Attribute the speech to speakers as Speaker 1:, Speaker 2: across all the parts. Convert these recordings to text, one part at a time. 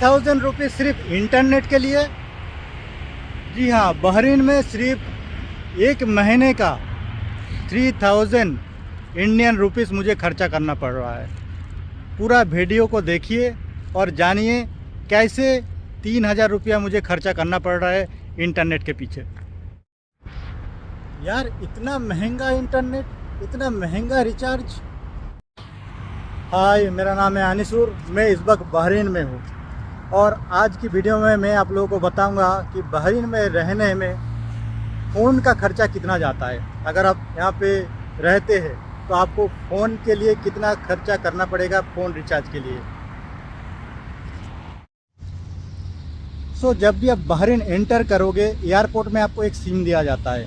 Speaker 1: 3000 रुपये सिर्फ इंटरनेट के लिए। जी हाँ, बहरीन में सिर्फ एक महीने का 3000 इंडियन रुपीस मुझे खर्चा करना पड़ रहा है। पूरा वीडियो को देखिए और जानिए कैसे 3000 रुपया मुझे खर्चा करना पड़ रहा है इंटरनेट के पीछे। यार इतना महंगा इंटरनेट, इतना महंगा रिचार्ज। हाय, मेरा नाम है अनिसूर, मैं इस वक्त बहरीन में हूँ और आज की वीडियो में मैं आप लोगों को बताऊंगा कि बहरीन में रहने में फ़ोन का खर्चा कितना जाता है। अगर आप यहाँ पे रहते हैं तो आपको फ़ोन के लिए कितना खर्चा करना पड़ेगा फ़ोन रिचार्ज के लिए। जब भी आप बहरीन एंटर करोगे एयरपोर्ट में आपको एक सिम दिया जाता है।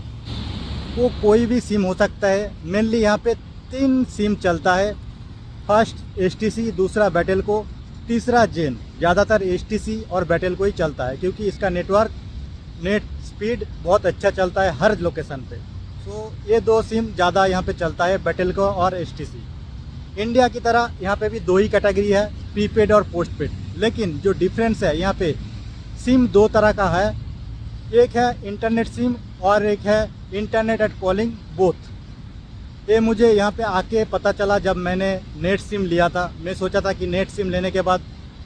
Speaker 1: वो कोई भी सिम हो सकता है। मेनली यहाँ पे 3 सिम चलता है। फर्स्ट HTC, दूसरा बैटेलको, तीसरा जेन। ज़्यादातर HTC और बैटेलको ही चलता है क्योंकि इसका नेट स्पीड बहुत अच्छा चलता है हर लोकेशन पे। ये 2 सिम ज़्यादा यहाँ पे चलता है, बैटेलको और HTC। इंडिया की तरह यहाँ पे भी 2 ही कैटेगरी है, प्रीपेड और पोस्टपेड। लेकिन जो डिफरेंस है यहाँ पे सिम 2 तरह का है। एक है इंटरनेट सिम और एक है इंटरनेट एट कॉलिंग बोथ। ये मुझे यहाँ पे आके पता चला जब मैंने नेट सिम लिया था। मैं सोचा था कि नेट सिम लेने के बाद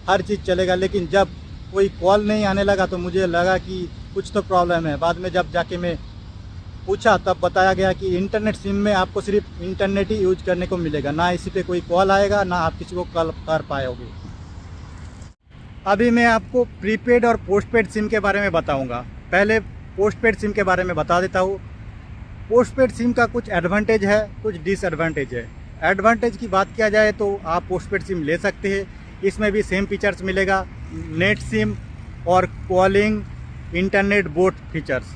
Speaker 1: हर चीज़ चलेगा, लेकिन जब कोई कॉल नहीं आने लगा तो मुझे लगा कि कुछ तो प्रॉब्लम है। बाद में जब जाके मैं पूछा तब बताया गया कि इंटरनेट सिम में आपको सिर्फ इंटरनेट ही यूज करने को मिलेगा, ना इसी पे कोई कॉल आएगा, ना आप किसी को कॉल कर पाओगे। अभी मैं आपको प्रीपेड और पोस्टपेड सिम के बारे में बताऊंगा। पहले पोस्टपेड सिम के बारे में बता देता हूँ। पोस्टपेड सिम का कुछ एडवांटेज है, कुछ डिसएडवांटेज है। एडवांटेज की बात किया जाए तो आप पोस्टपेड सिम ले सकते हैं। इसमें भी सेम फीचर्स मिलेगा, नेट सिम और calling, internet both features.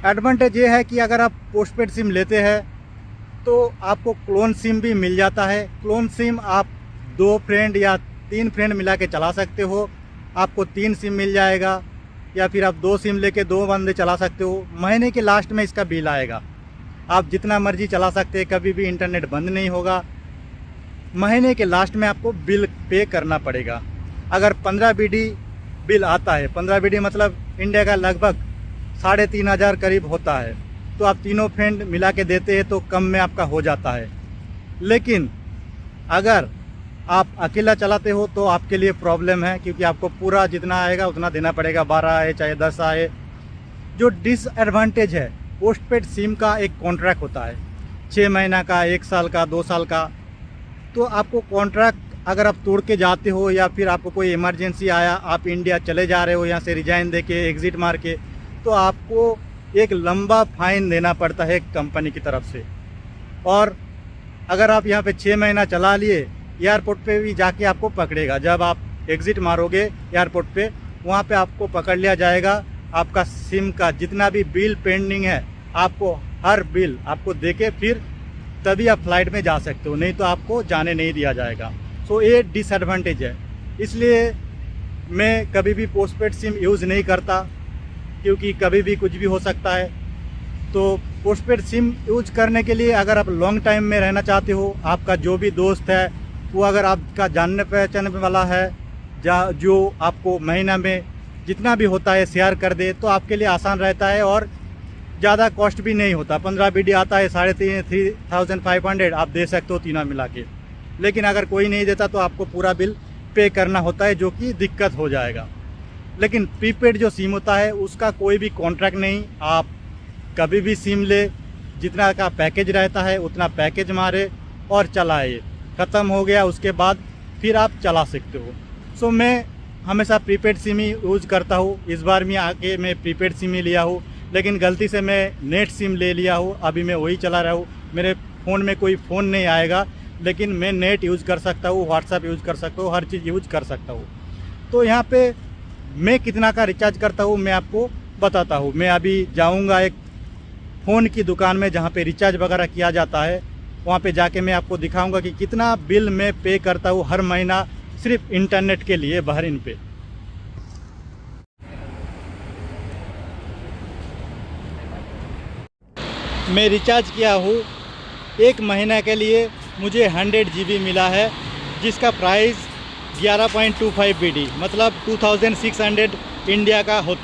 Speaker 1: Advantage ये है कि अगर आप पोस्टपेड सिम लेते हैं तो आपको क्लोन सिम भी मिल जाता है। क्लोन सिम आप 2 फ्रेंड या 3 फ्रेंड मिला के चला सकते हो। आपको 3 सिम मिल जाएगा, या फिर आप 2 सिम लेके 2 बंदे चला सकते हो। महीने के लास्ट में इसका बिल आएगा। आप जितना मर्जी चला सकते हैं, कभी भी इंटरनेट बंद नहीं होगा। महीने के लास्ट में आपको बिल पे करना पड़ेगा। अगर 15 BD बिल आता है, 15 BD मतलब इंडिया का लगभग 3500 करीब होता है, तो आप तीनों फ्रेंड मिला के देते हैं तो कम में आपका हो जाता है। लेकिन अगर आप अकेला चलाते हो तो आपके लिए प्रॉब्लम है, क्योंकि आपको पूरा जितना आएगा उतना देना पड़ेगा, 12 आए चाहे 10 आए। जो डिसएडवांटेज है, पोस्टपेड सिम का एक कॉन्ट्रैक्ट होता है 6 महीना का, 1 साल का, 2 साल का। तो आपको कॉन्ट्रैक्ट अगर आप तोड़ के जाते हो या फिर आपको कोई इमरजेंसी आया, आप इंडिया चले जा रहे हो यहाँ से रिजाइन दे के, एग्ज़िट मार के, तो आपको एक लंबा फाइन देना पड़ता है कंपनी की तरफ से। और अगर आप यहाँ पे 6 महीना चला लिए, एयरपोर्ट पे भी जाके आपको पकड़ेगा। जब आप एग्ज़िट मारोगे एयरपोर्ट पे, वहाँ पे आपको पकड़ लिया जाएगा। आपका सिम का जितना भी बिल पेंडिंग है, आपको हर बिल आपको देके फिर तभी आप फ्लाइट में जा सकते हो, नहीं तो आपको जाने नहीं दिया जाएगा। ये डिसएडवांटेज है। इसलिए मैं कभी भी पोस्टपेड सिम यूज़ नहीं करता, क्योंकि कभी भी कुछ भी हो सकता है। तो पोस्टपेड सिम यूज करने के लिए अगर आप लॉन्ग टाइम में रहना चाहते हो, आपका जो भी दोस्त है वो अगर आपका जानने पहचानने वाला है, जो आपको महीना में जितना भी होता है शेयर कर दे, तो आपके लिए आसान रहता है और ज़्यादा कॉस्ट भी नहीं होता। 15 BD आता है, 3500 आप दे सकते हो तीनों मिला के। लेकिन अगर कोई नहीं देता तो आपको पूरा बिल पे करना होता है, जो कि दिक्कत हो जाएगा। लेकिन प्रीपेड जो सिम होता है उसका कोई भी कॉन्ट्रैक्ट नहीं। आप कभी भी सिम ले, जितना का पैकेज रहता है उतना पैकेज मारे और चलाए। ख़त्म हो गया उसके बाद फिर आप चला सकते हो। मैं हमेशा प्रीपेड सिम ही यूज़ करता हूँ। इस बार मैं आके मैं प्रीपेड सिम ही लिया हूँ, लेकिन गलती से मैं नेट सिम ले लिया हूँ। अभी मैं वही चला रहा हूँ। मेरे फ़ोन में कोई फ़ोन नहीं आएगा, लेकिन मैं नेट यूज़ कर सकता हूँ, व्हाट्सएप यूज़ कर सकता हूँ, हर चीज़ यूज़ कर सकता हूँ। तो यहाँ पे मैं कितना का रिचार्ज करता हूँ मैं आपको बताता हूँ। मैं अभी जाऊँगा एक फ़ोन की दुकान में जहाँ पे रिचार्ज वगैरह किया जाता है, वहाँ पे जाके मैं आपको दिखाऊंगा कि कितना बिल मैं पे करता हूँ हर महीना सिर्फ इंटरनेट के लिए बहरीन पे। मैं रिचार्ज किया हूँ 1 महीना के लिए, मुझे 100 GB मिला है, जिसका प्राइस 11.25 BD मतलब 2600 इंडिया का होता